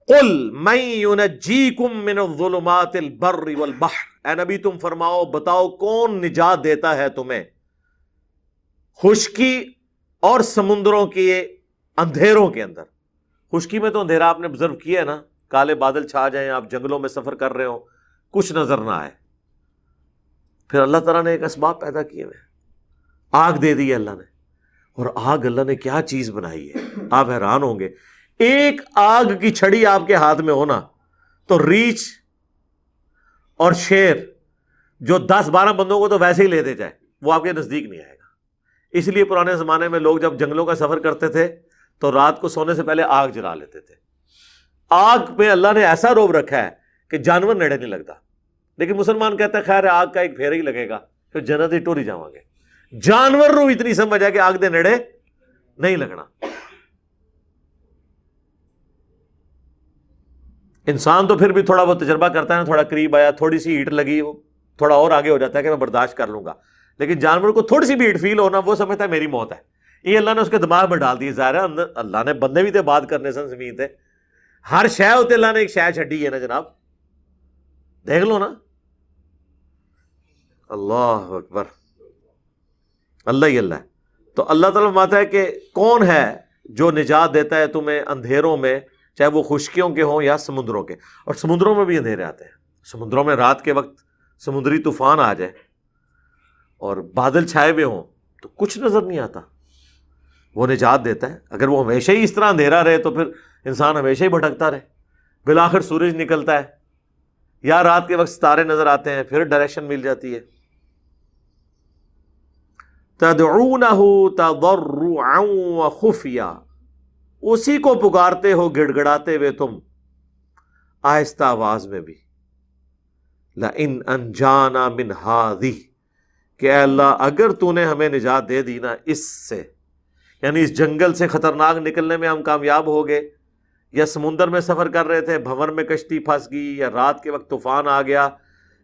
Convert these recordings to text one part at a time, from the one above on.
قل من ينجيكم من الظلمات البر والبحر، اے نبی تم فرماؤ بتاؤ کون نجات دیتا ہے تمہیں خشکی اور سمندروں کے اندھیروں کے اندر۔ خشکی میں تو اندھیرا آپ نے آبزرو کیا ہے نا، کالے بادل چھا جائیں، آپ جنگلوں میں سفر کر رہے ہو، کچھ نظر نہ آئے، پھر اللہ تعالیٰ نے ایک اسباب پیدا کیے ہوئے، آگ دے دی ہے اللہ نے، اور آگ اللہ نے کیا چیز بنائی ہے، آپ حیران ہوں گے۔ ایک آگ کی چھڑی آپ کے ہاتھ میں ہونا تو ریچھ اور شیر جو 10-12 بندوں کو تو ویسے ہی لے دے جائے، وہ آپ کے نزدیک نہیں آئے گا۔ اس لیے پرانے زمانے میں لوگ جب جنگلوں کا سفر کرتے تھے تو رات کو سونے سے پہلے آگ جلا لیتے تھے۔ آگ پہ اللہ نے ایسا روب رکھا ہے کہ جانور نیڑے نہیں لگتا، لیکن مسلمان کہتا ہے خیر آگ کا ایک پھیرا ہی لگے گا پھر جنت ہی ٹوری جاؤں گے۔ جانور رو اتنی سمجھ ہے کہ آگ دے نیڑے نہیں لگنا۔ انسان تو پھر بھی تھوڑا بہت تجربہ کرتا ہے نا، تھوڑا قریب آیا، تھوڑی سی ہیٹ لگی، وہ تھوڑا اور آگے ہو جاتا ہے کہ میں برداشت کر لوں گا، لیکن جانور کو تھوڑی سی بھی ہیٹ فیل ہونا وہ سمجھتا ہے میری موت ہے۔ یہ اللہ نے اس کے دماغ میں ڈال دی، ظاہر ہے اللہ نے بندے بھی تھے بات کرنے سے زمین تے، ہر شے ہوتے اللہ نے ایک شے چھڈی ہے نا جناب، دیکھ لو نا۔ اللہ اکبر، اللہ ہی اللہ ہے۔ تو اللہ تعالیٰ فرماتا ہے کہ کون ہے جو نجات دیتا ہے تمہیں اندھیروں میں، چاہے وہ خشکیوں کے ہوں یا سمندروں کے۔ اور سمندروں میں بھی اندھیرے آتے ہیں، سمندروں میں رات کے وقت سمندری طوفان آ جائے اور بادل چھائے ہوئے ہوں تو کچھ نظر نہیں آتا، وہ نجات دیتا ہے۔ اگر وہ ہمیشہ ہی اس طرح اندھیرا رہے تو پھر انسان ہمیشہ ہی بھٹکتا رہے، بالآخر سورج نکلتا ہے یا رات کے وقت ستارے نظر آتے ہیں، پھر ڈائریکشن مل جاتی ہے۔ تدعونہ تضرعا وخفیا، اسی کو پکارتے ہو گڑ گڑاتے ہوئے تم، آہستہ آواز میں بھی۔ لئن انجانا من ہذہ، کہ اے اللہ اگر تو نے ہمیں نجات دے دی نا اس سے، یعنی اس جنگل سے خطرناک نکلنے میں ہم کامیاب ہو گئے، یا سمندر میں سفر کر رہے تھے بھنور میں کشتی پھنس گئی، یا رات کے وقت طوفان آ گیا،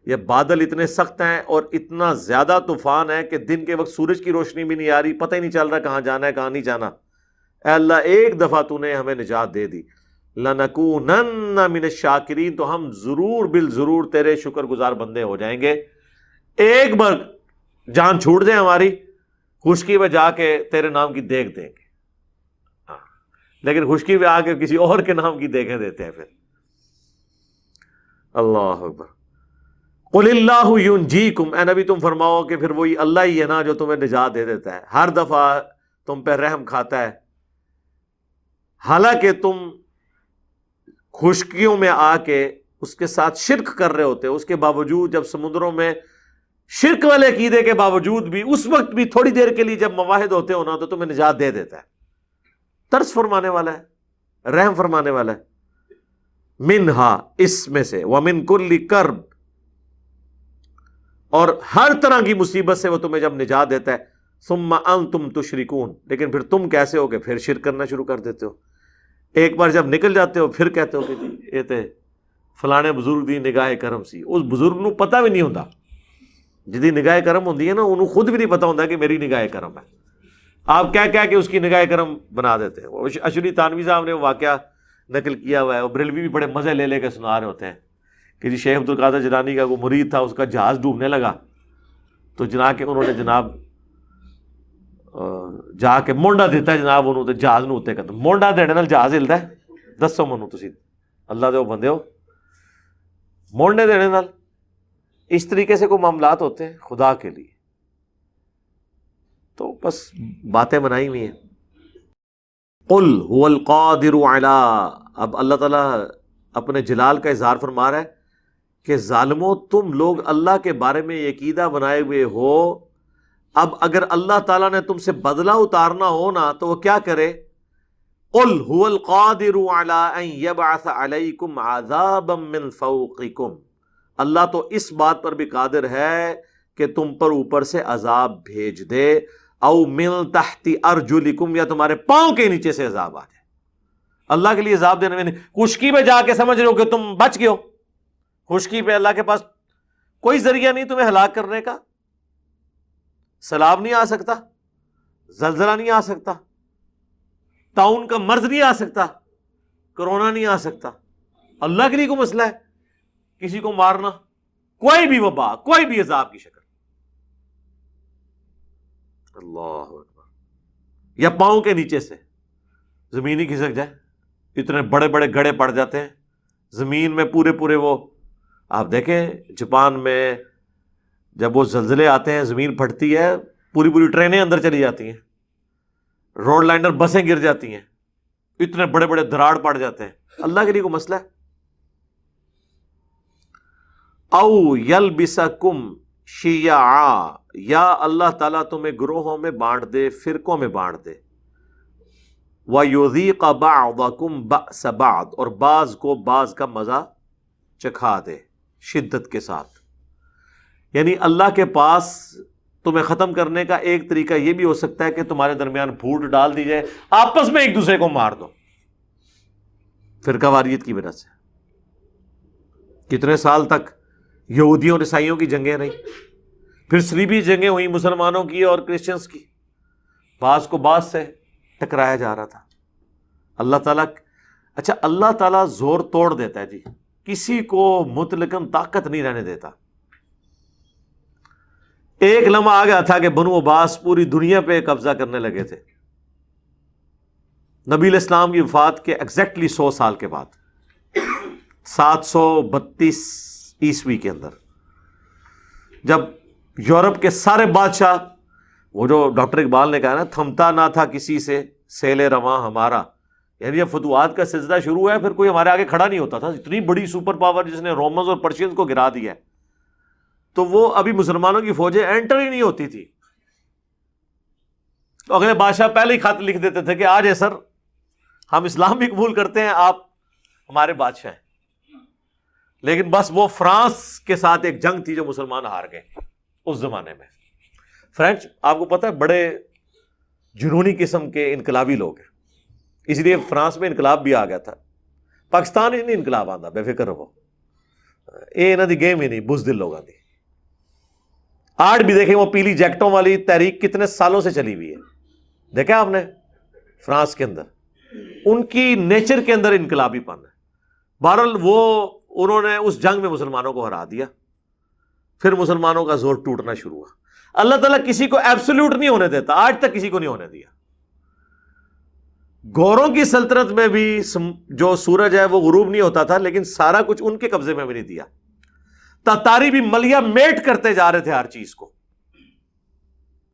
یا بادل اتنے سخت ہیں اور اتنا زیادہ طوفان ہے کہ دن کے وقت سورج کی روشنی بھی نہیں آ رہی، پتہ ہی نہیں چل رہا کہاں جانا ہے کہاں نہیں جانا، اے اللہ ایک دفعہ تو نے ہمیں نجات دے دی، لَنَكُونَنَّ مِنَ الشَّاكِرِينَ، تو ہم ضرور بالضرور تیرے شکر گزار بندے ہو جائیں گے۔ ایک بار جان چھوٹ جائے ہماری، خشکی میں جا کے تیرے نام کی دیکھ دیں گے، ہاں، لیکن خشکی میں آ کے کسی اور کے نام کی دیکھیں دیتے ہیں پھر۔ اللہ اکبر۔ قُلِ اللَّهُ يُنْجِيكُمْ، اے نبی تم فرماؤ کہ پھر وہی اللہ ہی ہے نا جو تمہیں نجات دے دیتا ہے، ہر دفعہ تم پہ رحم کھاتا ہے، حالانکہ تم خشکیوں میں آ کے اس کے ساتھ شرک کر رہے ہوتے، اس کے باوجود جب سمندروں میں شرک والے عقیدے کے باوجود بھی اس وقت بھی تھوڑی دیر کے لیے جب مواحد ہوتے ہو نا تو تمہیں نجات دے دیتا ہے، ترس فرمانے والا ہے، رحم فرمانے والا ہے۔ منہا، اس میں سے، ومن کل کرب، اور ہر طرح کی مصیبت سے وہ تمہیں جب نجات دیتا ہے، ثم انتم تشرکون، لیکن پھر تم کیسے ہو کہ پھر شرک کرنا شروع کر دیتے ہو۔ ایک بار جب نکل جاتے ہو پھر کہتے ہو کہ جی یہ تے فلانے بزرگ دی نگاہ کرم سی، اس بزرگ نو پتہ بھی نہیں ہوتا، جدی نگاہ کرم ہوندی ہے نا انہوں خود بھی نہیں پتا ہوتا کہ میری نگاہ کرم ہے، آپ کہہ کے اس کی نگاہ کرم بنا دیتے ہیں۔ اشری تانوی صاحب نے وہ واقعہ نقل کیا ہوا ہے، وہ بریلوی بھی بڑے مزے لے کے سنا رہے ہوتے ہیں کہ جی شیخ عبدالقادر جیلانی کا وہ مرید تھا، اس کا جہاز ڈوبنے لگا تو جناب کہ انہوں نے جناب جا کے مونڈا دیتا ہے جناب انہوں تے جہاز نو اتنے کرتا، مونڈا دینے نال جہاز ہلدا ہے، دسو منو تسی اللہ دے بندے ہو، مونڈے دینے نال اس طریقے سے کوئی معاملات ہوتے ہیں خدا کے لیے، تو بس باتیں بنائی ہوئی ہیں۔ قل هو القادر علی، اب اللہ تعالیٰ اپنے جلال کا اظہار فرما رہا ہے کہ ظالموں تم لوگ اللہ کے بارے میں یہ عقیدہ بنائے ہوئے ہو، اب اگر اللہ تعالیٰ نے تم سے بدلہ اتارنا ہو نا تو وہ کیا کرے؟ قل هو القادر علی ان یبعث علیکم عذابا من فوقکم، اللہ تو اس بات پر بھی قادر ہے کہ تم پر اوپر سے عذاب بھیج دے، او من تحت ارجلکم، یا تمہارے پاؤں کے نیچے سے عذاب آ جائے۔ اللہ کے لیے عذاب دینے میں نہیں، خشکی میں جا کے سمجھ رہے ہو کہ تم بچ گئے ہو، خشکی پہ اللہ کے پاس کوئی ذریعہ نہیں تمہیں ہلاک کرنے کا، سیلاب نہیں آ سکتا، زلزلہ نہیں آ سکتا، طاعون کا مرض نہیں آ سکتا، کرونا نہیں آ سکتا، اللہ کے لیے کوئی مسئلہ ہے کسی کو مارنا؟ کوئی بھی وبا، کوئی بھی عذاب کی شکل، اللہ اکبر، یا پاؤں کے نیچے سے زمین ہی کھسک جائے، اتنے بڑے بڑے گڑھے پڑ جاتے ہیں زمین میں پورے وہ. آپ دیکھیں جاپان میں جب وہ زلزلے آتے ہیں زمین پھٹتی ہے، پوری ٹرینیں اندر چلی جاتی ہیں، روڈ لائنر بسیں گر جاتی ہیں، اتنے بڑے بڑے دراڑ پڑ جاتے ہیں. اللہ کے لیے کوئی مسئلہ ہے؟ او یلبسکم شیعا، یا اللہ تعالیٰ تمہیں گروہوں میں بانٹ دے، فرقوں میں بانٹ دے. وَيُذِيقَ بَعْضَكُمْ بَأْسَ بَعْضٍ، اور بعض کو بعض کا مزہ چکھا دے شدت کے ساتھ. یعنی اللہ کے پاس تمہیں ختم کرنے کا ایک طریقہ یہ بھی ہو سکتا ہے کہ تمہارے درمیان پھوٹ ڈال دی جائے، آپس میں ایک دوسرے کو مار دو فرقہ واریت کی وجہ سے. کتنے سال تک یہودیوں اور عیسائیوں کی جنگیں رہیں، پھر صلیبی جنگیں ہوئی مسلمانوں کی اور کرسچنس کی، بعض کو بعض سے ٹکرایا جا رہا تھا. اللہ تعالیٰ، اچھا اللہ تعالیٰ زور توڑ دیتا ہے جی، کسی کو مطلقاً طاقت نہیں رہنے دیتا. ایک لمحہ آ گیا تھا کہ بنو عباس پوری دنیا پہ قبضہ کرنے لگے تھے. نبی علیہ السلام کی وفات کے ایگزیکٹلی 100 سال کے بعد 732 عیسوی کے اندر، جب یورپ کے سارے بادشاہ، وہ جو ڈاکٹر اقبال نے کہا نا، تھمتا نہ تھا کسی سے سیل رواں ہمارا، یعنی جب فتوحات کا سلسلہ شروع ہوا ہے پھر کوئی ہمارے آگے کھڑا نہیں ہوتا تھا. اتنی بڑی سپر پاور جس نے رومنز اور پرشینز کو گرا دیا ہے، تو وہ ابھی مسلمانوں کی فوجیں انٹر ہی نہیں ہوتی تھی. تو اگلے بادشاہ پہلے ہی خط لکھ دیتے تھے کہ آج ہے سر، ہم اسلام بھی قبول کرتے ہیں، آپ ہمارے بادشاہ ہیں. لیکن بس وہ فرانس کے ساتھ ایک جنگ تھی جو مسلمان ہار گئے اس زمانے میں. فرینچ آپ کو پتہ ہے بڑے جنونی قسم کے انقلابی لوگ ہیں، اس لیے فرانس میں انقلاب بھی آ گیا تھا. پاکستان ہی نہیں انقلاب آتا، بے فکر رہو، یہ انہوں دی گیم ہی نہیں، بزدل لوگوں دی. آج بھی دیکھیں وہ پیلی جیکٹوں والی تحریک کتنے سالوں سے چلی ہوئی ہے، دیکھا آپ نے فرانس کے اندر، ان کی نیچر کے اندر انقلابی پن ہے. بہرحال وہ انہوں نے اس جنگ میں مسلمانوں کو ہرا دیا، پھر مسلمانوں کا زور ٹوٹنا شروع ہوا. اللہ تعالیٰ کسی کو ایبسولوٹ نہیں ہونے دیتا، آج تک کسی کو نہیں ہونے دیا. گوروں کی سلطنت میں بھی جو سورج ہے وہ غروب نہیں ہوتا تھا، لیکن سارا کچھ ان کے قبضے میں بھی نہیں دیا. تاتاری بھی ملیا میٹ کرتے جا رہے تھے ہر چیز کو،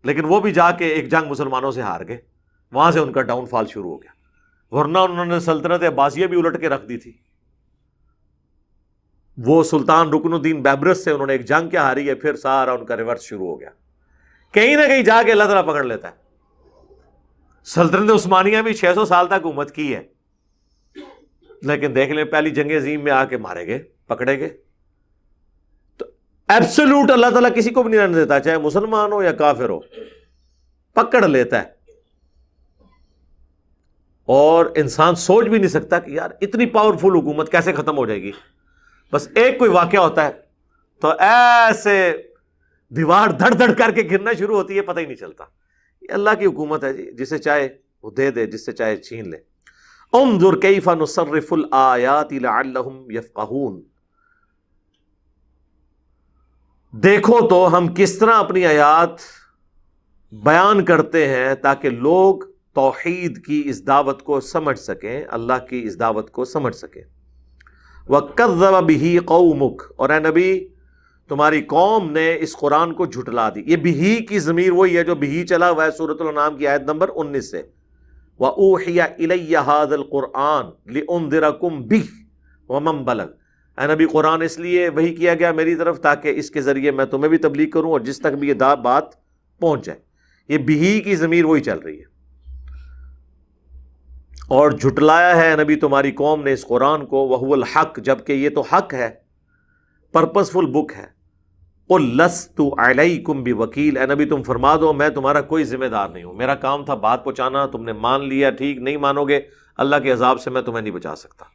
لیکن وہ بھی جا کے ایک جنگ مسلمانوں سے ہار گئے، وہاں سے ان کا ڈاؤن فال شروع ہو گیا. ورنہ انہوں نے سلطنت عباسیہ بھی الٹ کے رکھ دی تھی. وہ سلطان رکن الدین بیبرس سے انہوں نے ایک جنگ کیا ہاری ہے، پھر سارا ان کا ریورس شروع ہو گیا. کہیں نہ کہیں جا کے اللہ تعالیٰ پکڑ لیتا ہے. سلطنت عثمانیہ بھی 600 سال تک حکومت کی ہے، لیکن دیکھ لیں پہلی جنگ عظیم میں آ کے مارے گئے، پکڑے گئے. تو ایبسولوٹ اللہ تعالیٰ کسی کو بھی نہیں رہنے دیتا، چاہے مسلمان ہو یا کافر ہو، پکڑ لیتا ہے. اور انسان سوچ بھی نہیں سکتا کہ یار اتنی پاورفل حکومت کیسے ختم ہو جائے گی. بس ایک کوئی واقعہ ہوتا ہے تو ایسے دیوار دھڑ دھڑ کر کے گرنا شروع ہوتی ہے، پتہ ہی نہیں چلتا. یہ اللہ کی حکومت ہے جی، جسے چاہے وہ دے دے، جس سے چاہے چھین لے. انظر کیف نصرف الآیات لعلہم یفقہون، دیکھو تو ہم کس طرح اپنی آیات بیان کرتے ہیں تاکہ لوگ توحید کی اس دعوت کو سمجھ سکیں، اللہ کی اس دعوت کو سمجھ سکیں. وَكَذَّبَ بِهِ قَوْمُكَ، اور اے نبی تمہاری قوم نے اس قرآن کو جھٹلا دی. یہ بِهِ کی ضمیر وہی ہے جو بِهِ چلا ہوا ہے سورۃ الانعام کی آیت نمبر 19 سے. وَأُوحِيَ إِلَيَّ هَذَا الْقُرْآنُ لِأُنذِرَكُم بِهِ وَمَن بَلَغَ، اے نبی قرآن اس لیے وحی کیا گیا میری طرف تاکہ اس کے ذریعے میں تمہیں بھی تبلیغ کروں اور جس تک بھی یہ بات پہنچ جائے. یہ بِهِ کی ضمیر وہی چل رہی ہے. اور جھٹلایا ہے نبی تمہاری قوم نے اس قرآن کو، وَهُوَ الْحَقُّ، جبکہ یہ تو حق ہے، پرپسفل بک ہے. قُلْ لَسْتُ عَلَيْكُمْ بِوَكِيلٍ، اے نبی تم فرما دو میں تمہارا کوئی ذمہ دار نہیں ہوں، میرا کام تھا بات پہنچانا، تم نے مان لیا ٹھیک، نہیں مانو گے اللہ کے عذاب سے میں تمہیں نہیں بچا سکتا.